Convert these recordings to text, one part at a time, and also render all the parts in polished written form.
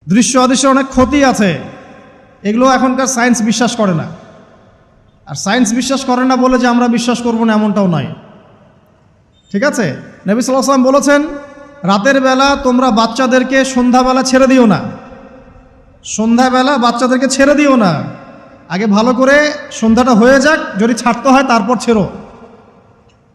দৃশ্য অদৃশ্যের অনেক ক্ষতি আছে, এগুলো এখনকার সায়েন্স বিশ্বাস করে না। আর সায়েন্স বিশ্বাস করে না বলে যে আমরা বিশ্বাস করব না এমনটাও নয়, ঠিক আছে? নবী সাল্লাল্লাহু আলাইহি ওয়াসাল্লাম বলেছেন, রাতের বেলা তোমরা বাচ্চাদেরকে সন্ধ্যাবেলা ছেড়ে দিও না, সন্ধ্যাবেলা বাচ্চাদেরকে ছেড়ে দিও না, আগে ভালো করে সন্ধ্যাটা হয়ে যাক, যদি ছাড়তে হয় তারপর ছেড়ো।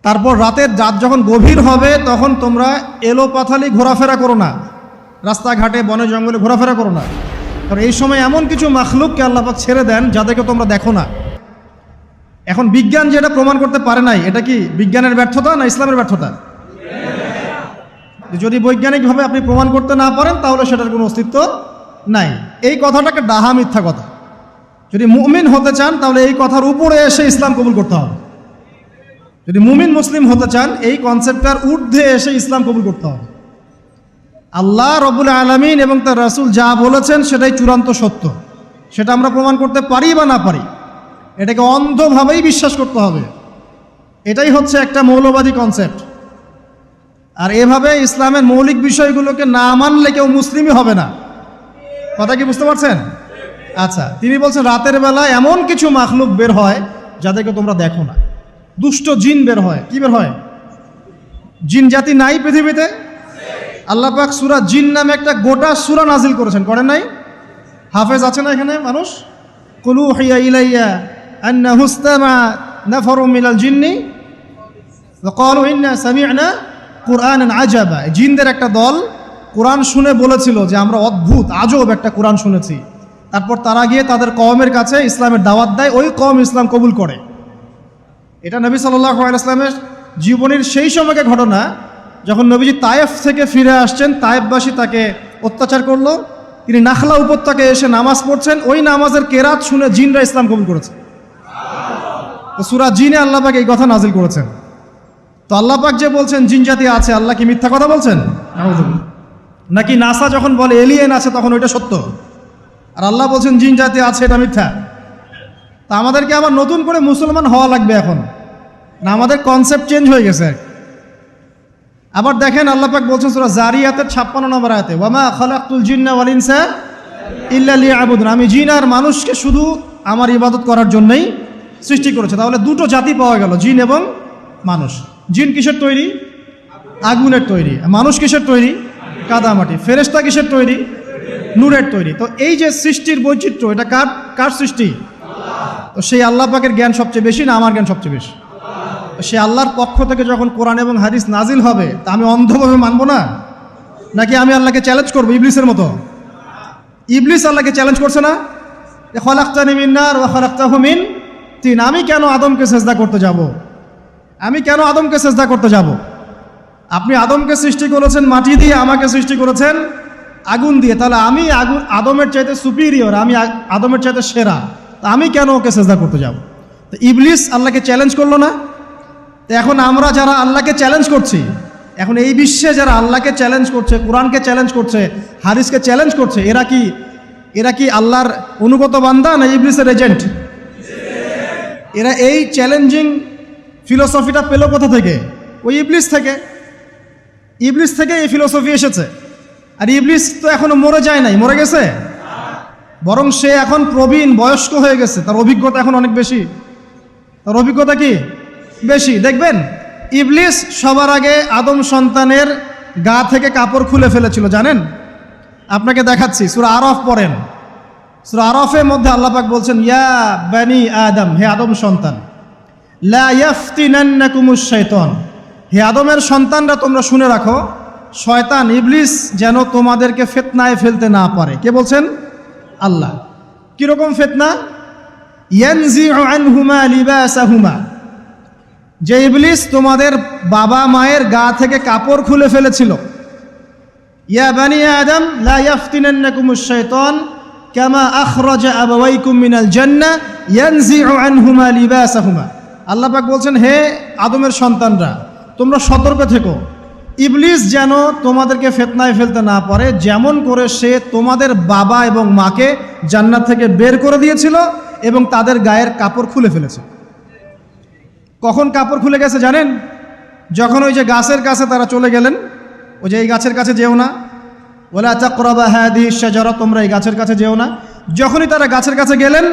তারপর রাতের রাত যখন গভীর হবে তখন তোমরা এলোপাথালি ঘোরাফেরা করো না, রাস্তাঘাটে বনে জঙ্গলে ঘোরাফেরা করো না, কারণ এই সময় এমন কিছু মাখলুককে আল্লাহ পাক ছেড়ে দেন যাদেরকে তোমরা দেখো না। এখন বিজ্ঞান যেটা প্রমাণ করতে পারে নাই, এটা কি বিজ্ঞানের ব্যর্থতা না ইসলামের ব্যর্থতা? যদি বৈজ্ঞানিকভাবে আপনি প্রমাণ করতে না পারেন তাহলে সেটার কোনো অস্তিত্ব নাই। এই কথাটাকে ডাহা মিথ্যা কথা। যদি মুমিন হতে চান তাহলে এই কথার উপরে এসে ইসলাম কবুল করতে হবে। যদি মুমিন মুসলিম হতে চান এই কনসেপ্টটার ঊর্ধ্বে এসে ইসলাম কবুল করতে হবে। আল্লাহ রব্বুল আলামিন এবং তার রাসূল যা বলেছেন সেটাই চূড়ান্ত সত্য, সেটা আমরা প্রমাণ করতে পারি বা না পারি, এটাকে অন্ধভাবেই বিশ্বাস করতে হবে। এটাই হচ্ছে একটা মৌলবাদী কনসেপ্ট। আর এভাবে ইসলামের মৌলিক বিষয়গুলোকে না মানলে কেউ মুসলিমই হবে না। কথা কি বুঝতে পারছেন? আচ্ছা, তিনি বলছেন রাতের বেলা এমন কিছু মাখলুক বের হয় যাদেরকে তোমরা দেখো না। দুষ্ট জিন বের হয়। কি বের হয়? জিন জাতি নাই পৃথিবীতে? আল্লাহ পাক সূরা জিন নামে একটা গোটা সূরা নাজিল করেছেন, করেন নাই? হাফেজ আছে না এখানে মানুষ? কুল উহিয়া ইলাইয়া আন্নাহু ইসতামা নাফারুম মিনাল জিন্নি ওয়া ক্বালু ইন্না সামি'না কুরআনান আজাবা। জিনদের একটা দল কোরআন শুনে বলেছিল যে আমরা অদ্ভুত আজব একটা কোরআন শুনেছি। তারপর তারা গিয়ে তাদের কওমের কাছে ইসলামের দাওয়াত দেয়, ওই কওম ইসলাম কবুল করে। এটা নবী সাল্লাল্লাহু আলাইহি ওয়াসাল্লামের জীবনের সেই সময়কার ঘটনা, যখন নবীজি তায়েফ থেকে ফিরে আসছেন, তায়েফবাসী তাকে অত্যাচার করলো, তিনি নাখলা উপত্যকায় এসে নামাজ পড়ছেন, ওই নামাজের কেরাত শুনে জিনরা ইসলাম কবুল করেছে। তো সূরা জিনে আল্লাহ পাক এই কথা নাজিল করেছেন। তো আল্লাহ পাক যে বলছেন জিন জাতি আছে, আল্লাহ কি মিথ্যা কথা বলছেন? নাকি নাসা যখন বলে এলিয়েন আছে তখন ওইটা সত্য, আর আল্লাহ বলছেন জিন জাতি আছে, এটা মিথ্যা? তা আমাদেরকে আবার নতুন করে মুসলমান হওয়া লাগবে এখন না? আমাদের কনসেপ্ট চেঞ্জ হয়ে গেছে। আবার দেখেন আল্লাহ পাক বলছেন সূরা জারিয়াতের 56 নম্বর আয়াতে, ওয়ামা খালাকতুল জিন্না ওয়াল ইনসা ইল্লা লিয়াবুদুন, আমি জিন আর মানুষকে শুধু আমার ইবাদত করার জন্যই সৃষ্টি করেছে। তাহলে দুটো জাতি পাওয়া গেল, জিন এবং মানুষ। জিন কিসের তৈরি? আগুনের তৈরি। মানুষ কিসের তৈরি? কাদামাটি। ফেরেশতা কিসের তৈরি? নূরের তৈরি। তো এই যে সৃষ্টির বৈচিত্র্য, এটা কার কার সৃষ্টি? তো সেই আল্লাহ পাকের জ্ঞান সবচেয়ে বেশি না আমার জ্ঞান সবচেয়ে বেশি? সে আল্লাহর পক্ষ থেকে যখন কোরআন এবং হাদিস নাজিল হবে তা আমি অন্ধভাবে মানব না, নাকি আমি আল্লাহকে চ্যালেঞ্জ করবো ইবলিসের মতো? ইবলিস আল্লাহকে চ্যালেঞ্জ করছে না, খলাকতানি মিন নার ওয়া খলাকতাহু মিন তিন, আমি কেন আদমকে সেজদা করতে যাব? আমি কেন আদমকে সেজদা করতে যাব? আপনি আদমকে সৃষ্টি করেছেন মাটি দিয়ে, আমাকে সৃষ্টি করেছেন আগুন দিয়ে, তাহলে আমি আদমের চাইতে সুপিরিয়র, আমি আদমের চাইতে সেরা, তা আমি কেন ওকে সেজদা করতে যাব? তো ইবলিস আল্লাহকে চ্যালেঞ্জ করলো না? তো এখন আমরা যারা আল্লাহকে চ্যালেঞ্জ করছি, এখন এই বিশ্বে যারা আল্লাহকে চ্যালেঞ্জ করছে, কোরআনকে চ্যালেঞ্জ করছে, হাদিসকে চ্যালেঞ্জ করছে, এরা কি আল্লাহর অনুগত বান্দা না ইবলিসের এজেন্ট? এরা এই চ্যালেঞ্জিং ফিলোসফিটা পেল কোথা থেকে? ওই ইবলিস থেকে। ইবলিস থেকে এই ফিলোসফি এসেছে। আর ইবলিস তো এখনো মরে যায় নাই, মরে গেছে, বরং সে এখন প্রবীণ বয়স্ক হয়ে গেছে, তার অভিজ্ঞতা এখন অনেক বেশি। তার অভিজ্ঞতা কি বেশি? দেখবেন ইবলিস সবার আগে আদম সন্তানের গা থেকে কাপড় খুলে ফেলেছিল, জানেন? আপনাকে দেখাচ্ছি, সূরা আরাফ পড়েন। সূরা আরাফের মধ্যে আল্লাহ পাক বলছেন, ইয়া বানি আদম, হে আদম সন্তান, লা ইয়াফতিনান্নাকুমুশ শাইতান, হে আদমের সন্তানরা তোমরা শুনে রাখো, শয়তান ইবলিস যেন তোমাদেরকে ফিতনায় ফেলতে না পারে। কে বলছেন? আল্লাহ। কিরকম ফিতনা? ইয়ানজিউ আনহুমা লিবাসাহুমা, যে ইবলিস তোমাদের বাবা মায়ের গা থেকে কাপড় খুলে ফেলেছিল। ইয়া বানি আদম লা ইয়াফতিনান্নাকুমুশ শাইতান কামা আখরাজা আবাওয়াইকুম মিনাল জান্নাহ ইয়ানজিউ আনহুমা লিবাসাহুমা। আল্লাহ পাক বলছেন, হে আদমের সন্তানরা তোমরা সতর্ক থেকো, ইবলিস যেন তোমাদেরকে ফিতনায় ফেলতে না পারে, যেমন করে সে তোমাদের বাবা এবং মাকে জান্নাত থেকে বের করে দিয়েছিল এবং তাদের গায়ের কাপড় খুলে ফেলেছে। কখন কাপড় খুলে গেছে জানেন? যখন ওই যে গাছের কাছে তারা চলে গেলেন, ওই যে এই গাছের কাছে যেও না, ওয়ালা তাকরাবা হাদিহিশ শাজারা, তোমরা এই গাছের কাছে যেও না। যখনই তারা গাছের কাছে গেলেন,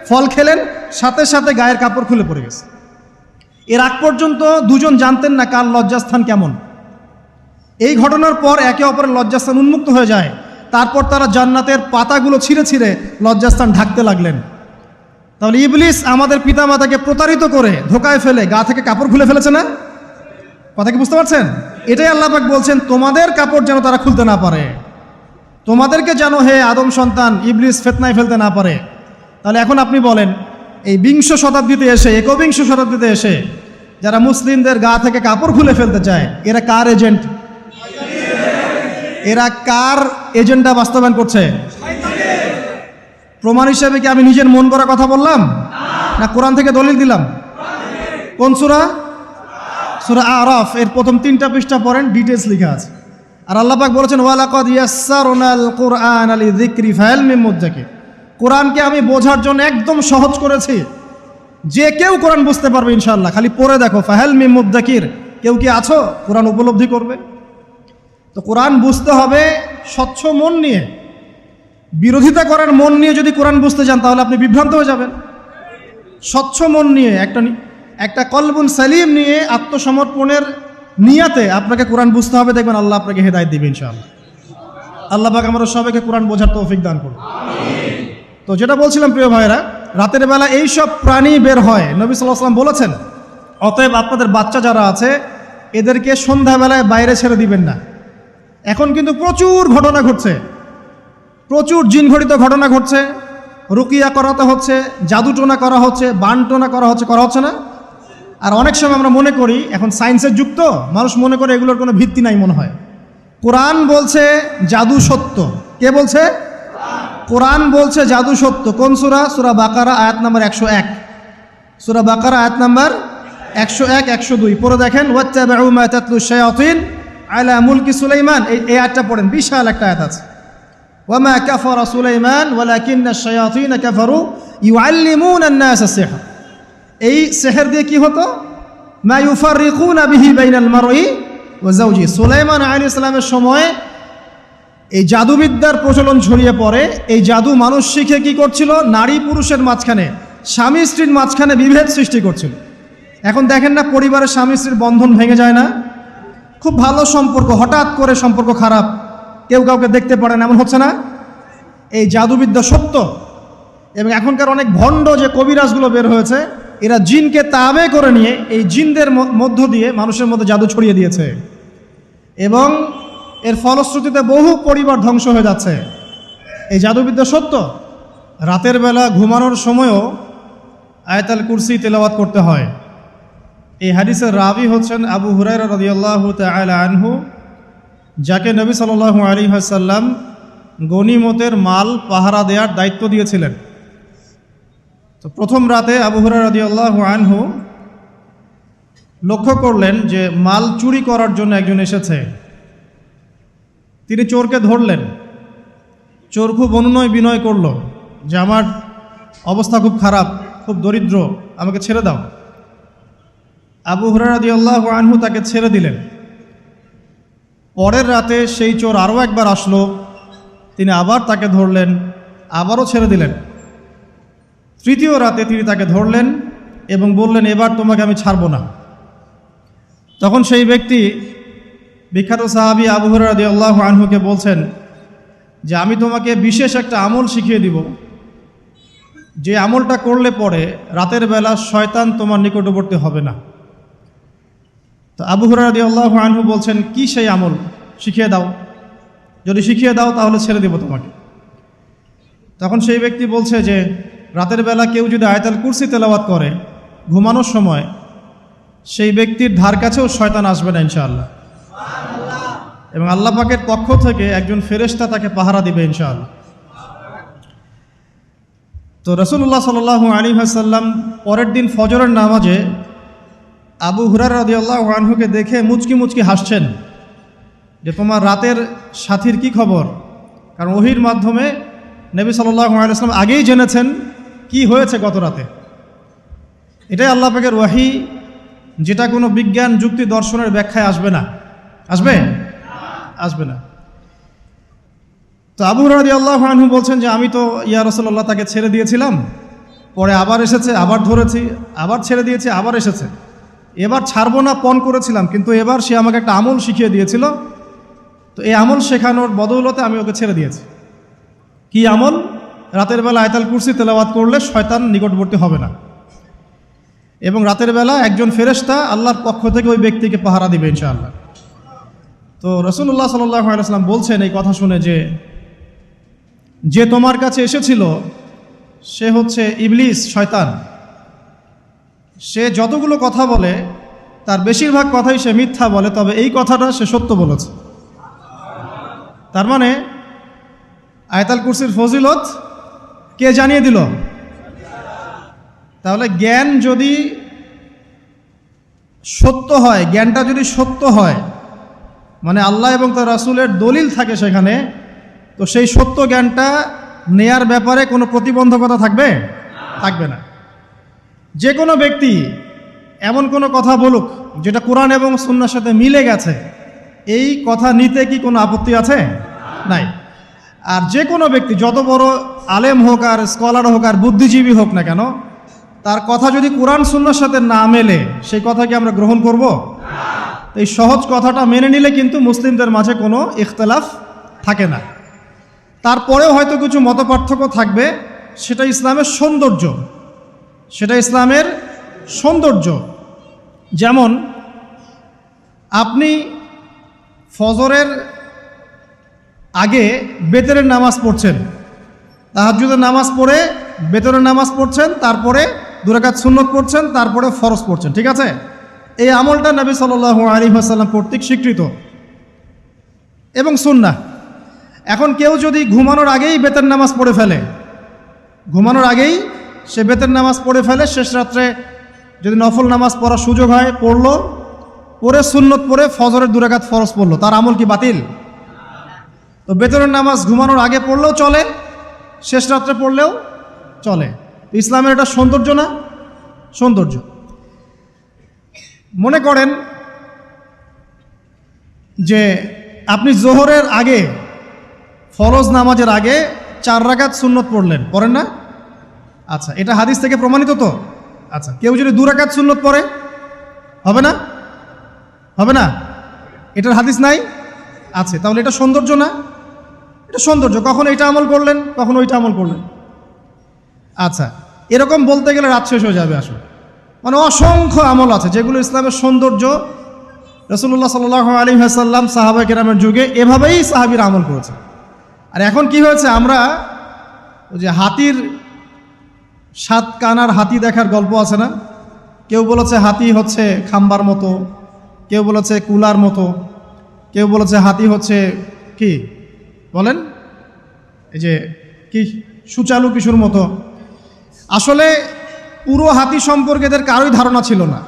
ফল খেলেন, সাথে সাথে গায়ের কাপড় খুলে পড়ে গেছে। এর আগ পর্যন্ত দুজন জানতেন না কার লজ্জাস্থান কেমন। এই ঘটনার পর একে অপরের লজ্জাস্থান উন্মুক্ত হয়ে যায়। তারপর তারা জান্নাতের পাতাগুলো ছিঁড়ে ছিঁড়ে লজ্জাস্থান ঢাকতে লাগলেন। তাহলে ইবলিস আমাদের পিতামাতাকে প্রতারিত করে ধোকায় ফেলে গা থেকে কাপড় খুলে ফেলেছে না? কথা কি বুঝতে পারছেন? এটাই আল্লাহ পাক বলছেন, তোমাদের কাপড় যেন তারা খুলতে না পারে, তোমাদেরকে যেন হে আদম সন্তান ইবলিস ফিতনায় ফেলতে না পারে। তাহলে এখন আপনি বলেন, এই বিংশ শতাব্দীতে এসে, একবিংশ শতাব্দীতে এসে যারা মুসলিমদের গা থেকে কাপড় খুলে ফেলতে চায়, এরা কার এজেন্ট? এরা কার এজেন্ডা বাস্তবায়ন করছে? প্রমাণ হিসেবে কি আমি নিজের মন করা কথা বললাম, না কোরআন থেকে দলিল দিলাম? কোন সূরা? সূরা আরাফ এর প্রথম 3টা পৃষ্ঠা পড়েন, ডিটেইলস লেখা আছে। আর আল্লাহ পাক বলেছেন, ওয়ালাকাদ ইয়াসসারনাল কুরআনা লিযিকরি ফাহাল মিন মুদ্দাকির, কোরআনকে আমি বোঝার জন্য একদম সহজ করেছি, যে কেউ কোরআন বুঝতে পারবে ইনশাআল্লাহ। খালি পড়ে দেখো, ফাহাল মিন মুদ্দাকির, কেউ কি আছো কোরআন উপলব্ধি করবে? তো কোরআন বুঝতে হবে স্বচ্ছ মন নিয়ে। বিরোধিতা করার মন নিয়ে যদি কোরআন বুঝতে যান তাহলে আপনি বিভ্রান্ত হয়ে যাবেন। স্বচ্ছ মন নিয়ে, একটা কলবুন সালিম নিয়ে, আত্মসমর্পণের নিয়াতে আপনাকে কোরআন বুঝতে হবে। দেখবেন আল্লাহ আপনাকে হেদায়েত দিবে ইনশাআল্লাহ। আল্লাহ পাক আমরা সবাইকে কোরআন বোঝার তৌফিক দান করুন। তো যেটা বলছিলাম প্রিয় ভাইরা, রাতের বেলা এই সব প্রাণী বের হয়, নবী সাল্লাল্লাহু আলাইহি ওয়াসাল্লাম বলেছেন, অতএব আপনাদের বাচ্চা যারা আছে এদেরকে সন্ধ্যাবেলায় বাইরে ছেড়ে দিবেন না। এখন কিন্তু প্রচুর ঘটনা ঘটছে, প্রচুর জিনঘটিত ঘটনা ঘটছে, রুকিয়া করাতে হচ্ছে, জাদুটোনা করা হচ্ছে, বানটোনা করা হচ্ছে না? আর অনেক সময় আমরা মনে করি, এখন সায়েন্সের যুগ তো, মানুষ মনে করে এগুলোর কোনো ভিত্তি নাই মনে হয়। কোরআন বলছে জাদু সত্য। কে বলছে? কোরআন বলছে জাদু সত্য। কোন সূরা? সূরা বাকারা আয়াত নাম্বার 101। সূরা বাকারা আয়াত নাম্বার 101, 102 পড়ে দেখেন। ওয়াত্তাবাউ মা তাতলু শায়াতিন আলা মুলকি সুলাইমান, এই আয়াতটা পড়েন, বিশাল একটা আয়াত আছে। ওয়ামা কাফারা সুলাইমান ওয়ালাকিন্না শায়াতিন কাফারু ইউআল্লিমুনা আন-নাসা সিহর। এই সিহর দিয়ে কি হতো? মা ইউফাররিকুনা বিহি বাইনাল মারই ওয়া যাওজি। সুলাইমান আলাইহিস সালামের সময় এই জাদুবিদ্যার প্রচলন ছড়িয়ে পড়ে। এই জাদু মানুষ শিখে কি করছিল? নারী পুরুষের মাঝখানে, স্বামী স্ত্রীর মাঝখানে বিভেদ সৃষ্টি করছিল। এখন দেখেন না, পরিবারের স্বামী স্ত্রীর বন্ধন ভেঙে যায় না? খুব ভালো সম্পর্ক, হঠাৎ করে সম্পর্ক খারাপ, কেউ কাউকে দেখতে পারে না, এমন হচ্ছে না? এই জাদুবিদ্যা সত্য। এবং এখনকার অনেক ভণ্ড যে কবিরাজগুলো বের হয়েছে, এরা জিনকে তাবে করে নিয়ে এই জিনদের মধ্য দিয়ে মানুষের মধ্যে জাদু ছড়িয়ে দিয়েছে, এবং এর ফলশ্রুতিতে বহু পরিবার ধ্বংস হয়ে যাচ্ছে। এই জাদুবিদ্যা সত্য। রাতের বেলা ঘুমানোর সময়ও আয়াতুল কুরসি তেলাওয়াত করতে হয়। এই হাদিসের রাবি হচ্ছেন আবু হুরায়রা রাদিয়াল্লাহু তাআলা আনহু, যাকে নবী সাল্লাল্লাহু আলাইহি ওয়াসাল্লাম গনিমতের মাল পাহারা দেওয়ার দায়িত্ব দিয়েছিলেন। তো প্রথম রাতে আবু হুরায়রা রাদিয়াল্লাহু আনহু লক্ষ্য করলেন যে মাল চুরি করার জন্য একজন এসেছে। তিনি চোরকে ধরলেন। চোর খুব অনুনয় বিনয় করল যে আমার অবস্থা খুব খারাপ, খুব দরিদ্র, আমাকে ছেড়ে দাও। আবু হুরায়রা রাদিয়াল্লাহু আনহু তাকে ছেড়ে দিলেন। পরের রাতে সেই চোর আরও একবার আসলো, তিনি আবার তাকে ধরলেন, আবারও ছেড়ে দিলেন। তৃতীয় রাতে তিনি তাকে ধরলেন এবং বললেন, এবার তোমাকে আমি ছাড়ব না। তখন সেই ব্যক্তি, বিখ্যাত সাহাবী আবু হুরায়রা রাদিয়াল্লাহু আনহুকে বলছেন যে আমি তোমাকে বিশেষ একটা আমল শিখিয়ে দিব, যে আমলটা করলে পরে রাতের বেলা শয়তান তোমার নিকটবর্তী হবে না। তো আবু হুরায়রা রাদিয়াল্লাহু আনহু বলছেন, কি সেই আমল? শিখিয়ে দাও, যদি শিখিয়ে দাও তাহলে ছেড়ে দেব তোমাকে। তখন সেই ব্যক্তি বলছে যে রাতের বেলা কেউ যদি আয়াতুল কুরসি তেলাওয়াত করে ঘুমানোর সময়, সেই ব্যক্তির ধার কাছেও শয়তান আসবে না ইনশাআল্লাহ, এবং আল্লাহ পাকের পক্ষ থেকে একজন ফেরেশতা তাকে পাহারা দিবে ইনশাআল্লাহ। তো রাসূলুল্লাহ সাল্লাল্লাহু আলাইহি ওয়াসাল্লাম পরের দিন ফজরের নামাজে আবু হুরায়রা রাদিয়াল্লাহু আনহুকে দেখে মুচকি মুচকি হাসছেন যে তোমার রাতের সাথীর কি খবর? কারণ ওহীর মাধ্যমে নবী সাল্লাল্লাহু আলাইহি ওয়াসাল্লাম আগেই জেনেছেন কি হয়েছে গত রাতে। এটাই আল্লাহ পাকের ওয়াহী, যেটা কোনো বিজ্ঞান যুক্তি দর্শনের ব্যাখ্যায় আসবে না। আসবে না। তো আবু হুরায়রা রাদিয়াল্লাহু আনহু বলছেন যে আমি তো ইয়া রাসূলুল্লাহ তাকে ছেড়ে দিয়েছিলাম, পরে আবার এসেছে, আবার ধরেছি, আবার ছেড়ে দিয়েছি, আবার এসেছে, এবার ছাড়বো না পণ করেছিলাম, কিন্তু এবার সে আমাকে একটা আমল শিখিয়ে দিয়েছিল, তো এই আমল শেখানোর বদৌলতে আমি ওকে ছেড়ে দিয়েছি। কি আমল? রাতের বেলা আয়াতুল কুরসি তেলাওয়াত করলে শয়তান নিকটবর্তী হবে না, এবং রাতের বেলা একজন ফেরেশতা আল্লাহর পক্ষ থেকে ওই ব্যক্তিকে পাহারা দিবে ইনশাআল্লাহ। তো রাসূলুল্লাহ সাল্লাল্লাহু আলাইহি ওয়াসাল্লাম বলছেন এই কথা শুনে যে তোমার কাছে এসেছিল সে হচ্ছে ইবলিস, শয়তান। সে যতগুলো কথা বলে তার বেশিরভাগ কথাই সে মিথ্যা বলে, তবে এই কথাটা সে সত্য বলেছে। তার মানে আয়াতুল কুরসির ফজিলত কে জানিয়ে দিল? তাহলে জ্ঞান যদি সত্য হয়, জ্ঞানটা যদি সত্য হয়, মানে আল্লাহ এবং তার রাসূলের দলিল থাকে সেখানে, তো সেই সত্য জ্ঞানটা নেয়ার ব্যাপারে কোনো প্রতিবন্ধকতা থাকবে? থাকবে না। যে কোনো ব্যক্তি এমন কোনো কথা বলুক যেটা কোরআন এবং সুন্নাহর সাথে মিলে গেছে, এই কথা নিতে কি কোনো আপত্তি আছে? নাই। আর যে কোনো ব্যক্তি যত বড় আলেম হোক আর স্কলার হোক আর বুদ্ধিজীবী হোক না কেন, তার কথা যদি কোরআন সুন্নাহর সাথে না মেলে সেই কথা কি আমরা গ্রহণ করব? এই সহজ কথাটা মেনে নিলে কিন্তু মুসলিমদের মাঝে কোনো ইখতিলাফ থাকে না। তারপরেও হয়তো কিছু মতপার্থক্য থাকবে, সেটা ইসলামের সৌন্দর্য, সেটা ইসলামের সৌন্দর্য। যেমন আপনি ফজরের আগে বেতরের নামাজ পড়ছেন, তাহাজ্জুদের নামাজ পড়ে বেতরের নামাজ পড়ছেন, তারপরে 2 রাকাত সুন্নত পড়ছেন, তারপরে ফরজ পড়ছেন, ঠিক আছে? এই আমলটা নবী সাল্লাল্লাহু আলাইহি ওয়াসাল্লাম কর্তৃক স্বীকৃত এবং সুন্নাহ। এখন কেউ যদি ঘুমানোর আগেই বেতের নামাজ পড়ে ফেলে, ঘুমানোর আগেই সে বেতের নামাজ পড়ে ফেলে, শেষ রাত্রে যদি নফল নামাজ পড়ার সুযোগ হয় পড়লো, পড়ে সুন্নত পড়ে ফজরের 2 রাকাত ফরজ পড়লো, তার আমল কি বাতিল? তো বেতরের নামাজ ঘুমানোর আগে পড়লেও চলে, শেষ রাত্রে পড়লেও চলে। ইসলামের এটা সৌন্দর্য না? সৌন্দর্য। মনে করেন যে আপনি জোহরের আগে, ফরজ নামাজের আগে 4 রাকাত সুন্নত পড়লেন, পড়েন না? আচ্ছা, এটা হাদিস থেকে প্রমাণিত তো? আচ্ছা, কেউ যদি 2 রাকাত সুন্নত পড়ে হবে না? হবে না? এটার হাদিস নাই? আছে। তাহলে এটা সৌন্দর্য না? এটা সৌন্দর্য। কখন এটা আমল করলেন, কখন ওইটা আমল করলেন। আচ্ছা, এরকম বলতে গেলে রাত শেষ হয়ে যাবে আসলে। মানে অসংখ্য আমল আছে যেগুলো ইসলামের সৌন্দর্য। রাসূলুল্লাহ সাল্লাল্লাহু আলাইহি ওয়াসাল্লাম সাহাবায়ে কেরামের যুগে এভাবেই সাহাবীরা আমল করেছে। আর এখন কি হয়েছে, আমরা ওই যে হাতির 7 কানার হাতি দেখার গল্প আছে না? কেউ বলেছে হাতি হচ্ছে খাম্বার মতো, কেউ বলেছে কুলার মতো, কেউ বলেছে হাতি হচ্ছে কি বলেন, এই যে কি সুচালু কিশোর মতো। আসলে পুরো হাতি সম্পর্কে এদের কারোই ধারণা ছিল না।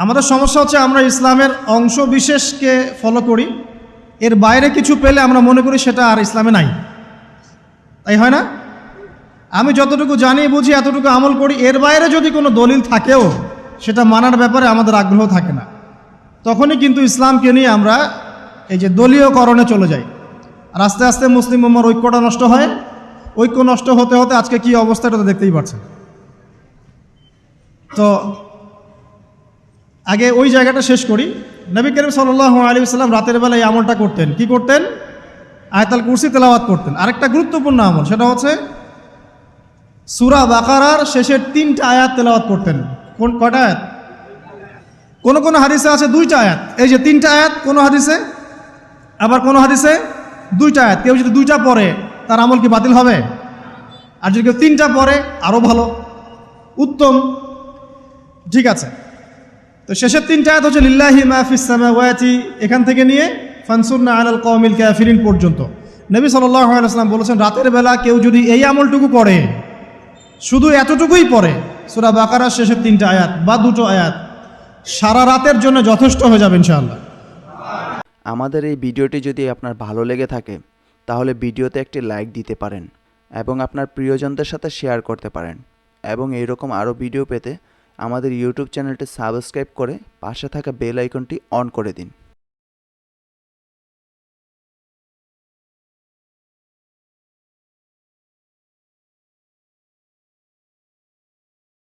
আমাদের সমস্যা হচ্ছে আমরা ইসলামের অংশ বিশেষকে ফলো করি, এর বাইরে কিছু পেলে আমরা মনে করি সেটা আর ইসলামে নাই। তাই হয় না? আমি যতটুকু জানি বুঝি এতটুকু আমল করি, এর বাইরে যদি কোনো দলিল থাকেও সেটা মানার ব্যাপারে আমাদের আগ্রহ থাকে না। তখনই কিন্তু ইসলামকে নিয়ে আমরা এই যে দলীয়করণে চলে যাই, আর আস্তে আস্তে মুসলিম উম্মার ঐক্যটা নষ্ট হয়। ঐক্য নষ্ট হতে হতে আজকে কি অবস্থা এটা তো দেখতেই পাচ্ছেন। তো আগে ওই জায়গাটা শেষ করি। নবী করিম সাল্লাল্লাহু আলাইহি ওয়াসাল্লাম রাতের বেলা এই আমলটা করতেন। কি করতেন? আয়াতুল কুরসি তেলাওয়াত করতেন। আরেকটা গুরুত্বপূর্ণ আমল, সেটা হচ্ছে সূরা বাকারার শেষের 3টা আয়াত তেলাওয়াত করতেন। কয়টা আয়াত? কোন হাদিসে আছে 2টা আয়াত। এই যে 3টা আয়াত কোন হাদিসে, আবার কোন হাদিসে 2টা আয়াত। কেউ যদি 2টা পড়ে তার আমল কি বাতিল হবে? আর যদি কেউ 3টা পড়ে আরও ভালো, উত্তম। ঠিক আছে, তো শেষের 3টা আয়াত হচ্ছে লিল্লাহি মা ফিস সামাওয়াতি, এখান থেকে নিয়ে ফানসুরনা আলাল কওমিল কাফিরিন পর্যন্ত। নবী সাল্লাল্লাহু আলাইহি ওয়াসাল্লাম বলেছেন রাতের বেলা কেউ যদি এই আমলটুকু করে, শুধু এতটুকুই পড়ে, সূরা বাকারার শেষের 3টা আয়াত বা 2টো আয়াত, সারা রাতের জন্য যথেষ্ট হয়ে যাবে ইনশাআল্লাহ। আমাদের এই ভিডিওটি যদি আপনার ভালো লেগে থাকে তাহলে ভিডিওতে একটি লাইক দিতে পারেন এবং আপনার প্রিয়জনদের সাথে শেয়ার করতে পারেন, এবং এইরকম আরও ভিডিও পেতে আমাদের ইউটিউব চ্যানেলটি সাবস্ক্রাইব করে পাশে থাকা বেল আইকনটি অন করে দিন।